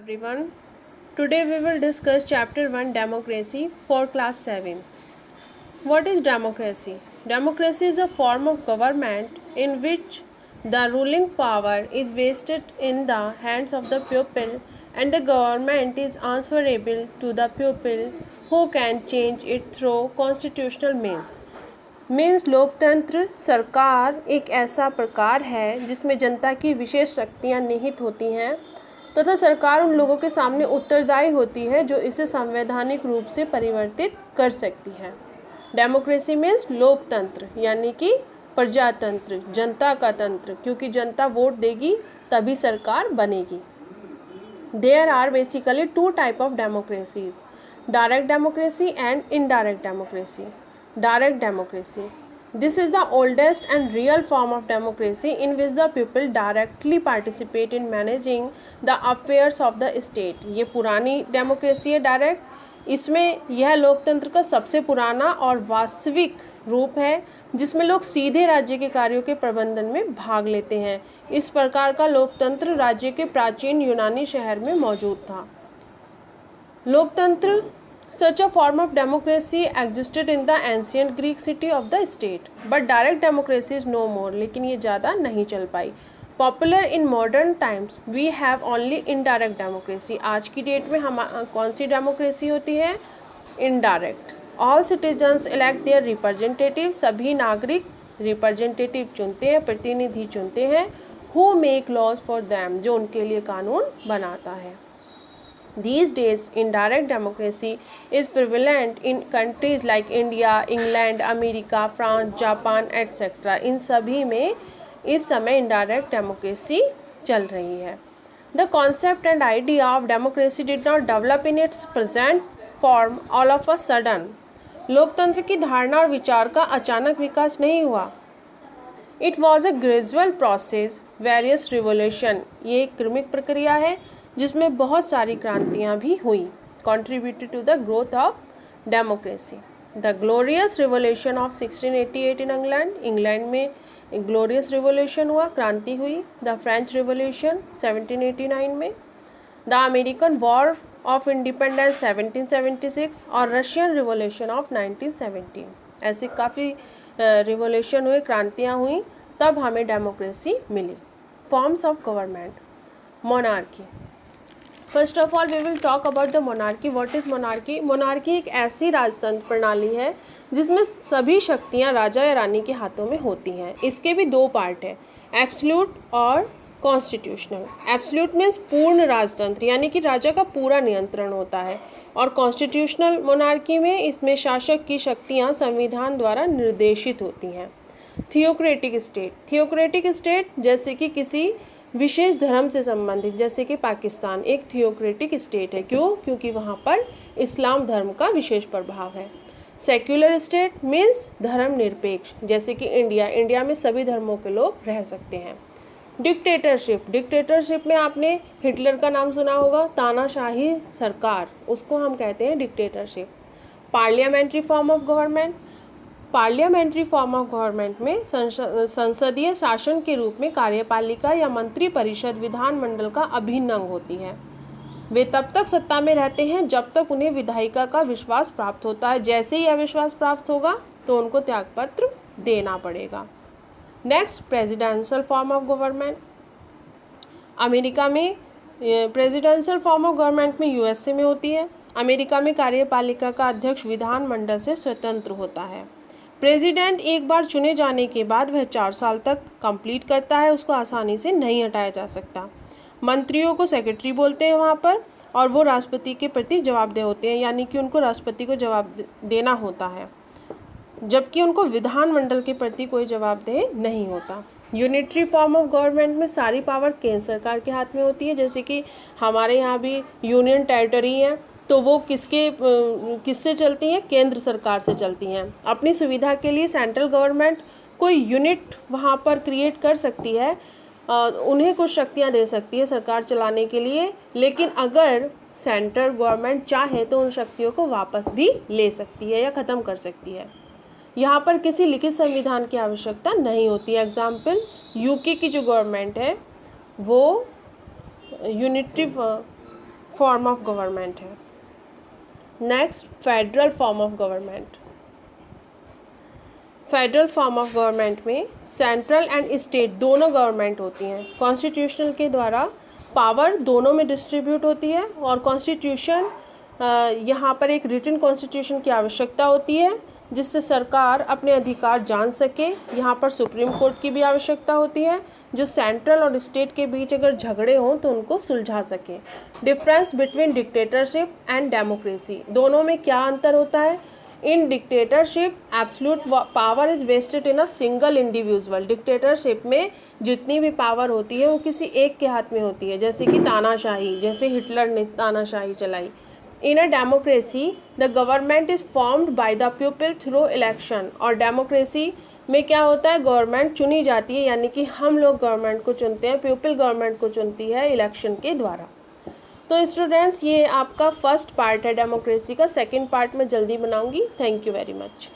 everyone. Today we will discuss chapter 1 Democracy for class 7th. What is democracy? Democracy is a form of government in which the ruling power is vested in the hands of the people and the government is answerable to the people who can change it through constitutional means लोकतंत्र सरकार एक ऐसा प्रकार है जिसमें जनता की विशेष शक्तियां निहित होती हैं तथा सरकार उन लोगों के सामने उत्तरदायी होती है जो इसे संवैधानिक रूप से परिवर्तित कर सकती है। डेमोक्रेसी मीन्स लोकतंत्र यानी कि प्रजातंत्र, जनता का तंत्र, क्योंकि जनता वोट देगी तभी सरकार बनेगी। There are basically two type of democracies, direct democracy and indirect democracy. Direct democracy. This is the oldest and real form of democracy in which the people directly participate in managing the affairs of the state. ये पुरानी democracy है direct. इसमें यह लोकतंत्र का सबसे पुराना और वास्तविक रूप है जिसमें लोग सीधे राज्य के कार्यों के प्रबंधन में भाग लेते हैं। इस प्रकार का लोकतंत्र राज्य के प्राचीन यूनानी शहर में मौजूद था। लोकतंत्र Such a form of democracy existed in the ancient Greek city of the state, but direct democracy is no more. लेकिन ये ज़्यादा नहीं चल पाई। Popular in modern times, we have only indirect democracy. आज की डेट में हम कौन सी डेमोक्रेसी होती है? Indirect. All citizens elect their representative. सभी नागरिक रिप्रेजेंटेटिव चुनते हैं, प्रतिनिधि चुनते हैं। Who make laws for them, जो उनके लिए कानून बनाता है। These days, indirect democracy is prevalent in countries like India, England, America, France, Japan, etc. इन सभी में इस समय indirect democracy चल रही है। The concept and idea of democracy did not develop in its present form all of a sudden. लोकतंत्र की धारणा और विचार का अचानक विकास नहीं हुआ। It was a gradual process, various revolution. ये एक क्रमिक प्रक्रिया है जिसमें बहुत सारी क्रांतियाँ भी हुई। Contributed to the growth of democracy. The glorious revolution of 1688 in England. England में ग्लोरियस रिवोल्यूशन हुआ, क्रांति हुई। द फ्रेंच रिवोल्यूशन 1789 में। The American war of independence 1776 और रशियन रिवोल्यूशन ऑफ 1917। ऐसे काफ़ी रिवोल्यूशन हुए, क्रांतियाँ हुई, तब हमें डेमोक्रेसी मिली। Forms of government. Monarchy. First of all we will talk about the monarchy. What is monarchy? Monarchy एक ऐसी राजतंत्र प्रणाली है जिसमें सभी शक्तियां राजा या रानी के हाथों में होती हैं। इसके भी दो पार्ट है, एब्सोल्यूट और कॉन्स्टिट्यूशनल। एब्सोल्यूट मीन्स पूर्ण राजतंत्र यानी कि राजा का पूरा नियंत्रण होता है, और कॉन्स्टिट्यूशनल मोनार्की में इसमें शासक की शक्तियाँ संविधान द्वारा निर्देशित होती हैं। Theocratic state. थियोक्रेटिक स्टेट जैसे कि किसी विशेष धर्म से संबंधित, जैसे कि पाकिस्तान एक थियोक्रेटिक स्टेट है। क्यों? क्योंकि वहाँ पर इस्लाम धर्म का विशेष प्रभाव है। सेक्युलर स्टेट मीन्स धर्म निरपेक्ष, जैसे कि इंडिया में सभी धर्मों के लोग रह सकते हैं। डिक्टेटरशिप। डिक्टेटरशिप में आपने हिटलर का नाम सुना होगा, तानाशाही सरकार, उसको हम कहते हैं dictatorship. Parliamentary form of government. Parliamentary form of government में संसदीय शासन के रूप में कार्यपालिका या मंत्री परिषद विधानमंडल का अभिन्न अंग होती है। वे तब तक सत्ता में रहते हैं जब तक उन्हें विधायिका का विश्वास प्राप्त होता है। जैसे ही यह विश्वास प्राप्त होगा तो उनको त्यागपत्र देना पड़ेगा। Next, presidential form of government. America में प्रेसिडेंशियल फॉर्म ऑफ गवर्नमेंट में यूएसए में होती है। अमेरिका में कार्यपालिका का अध्यक्ष विधानमंडल से स्वतंत्र होता है। प्रेसिडेंट एक बार चुने जाने के बाद वह 4 साल तक कंप्लीट करता है, उसको आसानी से नहीं हटाया जा सकता। मंत्रियों को सेक्रेटरी बोलते हैं वहाँ पर, और वो राष्ट्रपति के प्रति जवाबदेह होते हैं, यानी कि उनको राष्ट्रपति को जवाब देना होता है, जबकि उनको विधानमंडल के प्रति कोई जवाबदेह नहीं होता। यूनिटरी फॉर्म ऑफ गवर्नमेंट में सारी पावर केंद्र सरकार के हाथ में होती है, जैसे कि हमारे यहाँ भी यूनियन टेरिटरी है, तो वो किससे चलती हैं? केंद्र सरकार से चलती हैं। अपनी सुविधा के लिए सेंट्रल गवर्नमेंट कोई यूनिट वहाँ पर क्रिएट कर सकती है, उन्हें कुछ शक्तियाँ दे सकती है सरकार चलाने के लिए, लेकिन अगर सेंट्रल गवर्नमेंट चाहे तो उन शक्तियों को वापस भी ले सकती है या ख़त्म कर सकती है। यहाँ पर किसी लिखित संविधान की आवश्यकता नहीं होती है। एग्जाम्पल, यूके की जो गवर्नमेंट है वो यूनिटरी फॉर्म ऑफ गवर्नमेंट है। Next, federal form of government. Federal form of government में सेंट्रल एंड स्टेट दोनों गवर्नमेंट होती हैं। कॉन्स्टिट्यूशनल के द्वारा पावर दोनों में डिस्ट्रीब्यूट होती है और कॉन्स्टिट्यूशन यहाँ पर एक रिटन कॉन्स्टिट्यूशन की आवश्यकता होती है जिससे सरकार अपने अधिकार जान सके। यहाँ पर सुप्रीम कोर्ट की भी आवश्यकता होती है जो सेंट्रल और स्टेट के बीच अगर झगड़े हों तो उनको सुलझा सके। Difference between dictatorship and democracy, दोनों में क्या अंतर होता है? In dictatorship absolute power is vested in a single individual. Dictatorship में जितनी भी पावर होती है वो किसी एक के हाथ में होती है, जैसे कि तानाशाही, जैसे हिटलर ने तानाशाही चलाई। In a democracy the government is formed by the people through election. और डेमोक्रेसी में क्या होता है, गवर्नमेंट चुनी जाती है, यानी कि हम लोग गवर्नमेंट को चुनते हैं, पीपल गवर्नमेंट को चुनती है इलेक्शन के द्वारा। तो स्टूडेंट्स, ये आपका फर्स्ट पार्ट है डेमोक्रेसी का। सेकंड पार्ट मैं जल्दी बनाऊंगी। Thank you very much.